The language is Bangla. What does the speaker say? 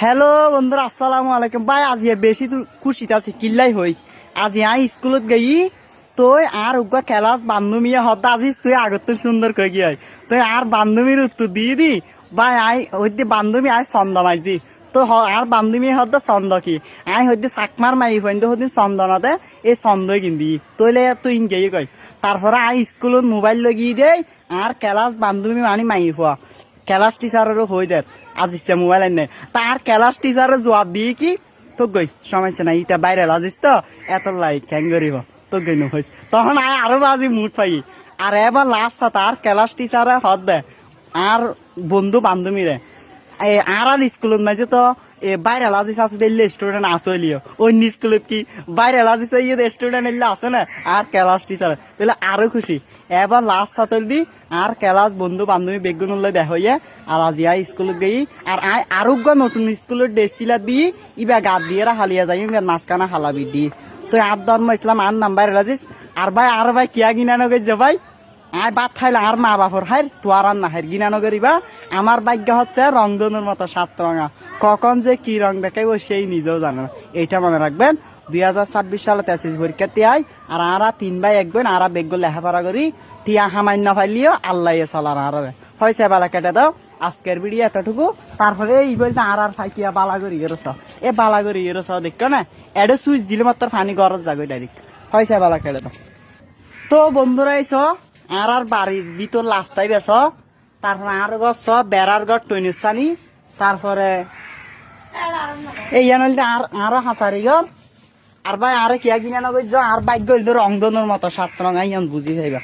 হ্যালো বন্ধুরা, আসসালামু আলাইকুম। ভাই আজি বেশি খুশিতে আছি কিল্লাই হই। আজি আই স্কুলত গেই তুই আর উগা খেলাস বান্ধবীয়া হত আজিস তুই আগত সুন্দর কই গিয়ে তুই আর বান্ধবীর উত্তর দিয়ে দি ভাই আই হইতে বান্ধবী আই ছন্দ মাইজি তো আর বান্ধবী হত ছন্দ কি আই হইতে চাকমার মারি হইতে হইতে ছন্দনাতে এই ছন্দই কিনবি তইলে তুই ইনকেই কই। তারপরে আই স্কুলত মোবাইল লগিয়ে দেই আর খেলাস বান্ধবী মানি মাই হওয়া ক্লাস টিচারেরও হয়ে দেয় আজিস মোবাইল আনে তার ক্লাস টিচারের জবাব দিয়ে কি তো গই সমস্যা নাই ইটা বাইরে আজিস তো এত লাই ক্যাং করিব তো গই নহইস তখন আরো বাজি মুড পাই আর এবার লাস্ট তার ক্লাস টিচারে হদ দে আর বন্ধু বান্ধবীরে আর স্কুলত মাঝে তো বাইরে আজিস আছে দিল্লি স্টুডেন্ট আসলিও অন্য স্কুলত কি বাইরে আজিস স্টুডেন্ট এলে আছে না আর ক্লাস টিচার তাহলে আরো খুশি এবার লাস্ট সাতল দি আর ক্লাস বন্ধু বান্ধবী বেগুন দেখ হইয়া আর আজি আই স্কুলত গেই আর আরোগ্য নতুন স্কুলের ডেসিলা দি ইবা গাত দিয়ে হালিয়া যাই মাঝখানা হালাবি দি তুই আর ধর্ম ইসলাম আর নাম্বার রাজিস আর ভাই কিয়া গিনা নগে যে ভাই আয় বাদ খাইলে আর মা বাপর হাই তোয়ার আর না হাই গিনানো করিবা আমার ভাগ্য হচ্ছে রংধনুর মতো 7 রঙা কখন যে কি রং দেখাইব সেই নিজেও জানে না। এইটা মনে রাখবেন 2026 সালে তেসিস পরীক্ষাতে আই আর আরা 3 ভাই একবেন আরা বেগগুলো লেখাপড়া করি টিয়া হামান্য ফাইলিও আল্লাহ সালার আর হয়েছে বালা কেটে দাও আজকের ভিডিও এতটুকু। তারপরে এই বলতে আর ফাইকিয়া বালা করি এরস এ বালা করি এরস দেখো না এডে সুইচ দিলে মাত্র পানি গরজ যাবে ডাইরেক্ট হয়েছে বালা কেটে দাও। তো বন্ধুরা এসো আর বাড়ির ভিতর লাস্টাই বেছ তারপরে আর গছ বেড়ার ঘর টইনিসানি তারপরে এই আরো হাসারি ঘর আর ভাই আরে কিয়া কিনা নগর আর বাইক গইল রংধনুর মতো 7 রঙ আইয়ান বুঝি যাইবা।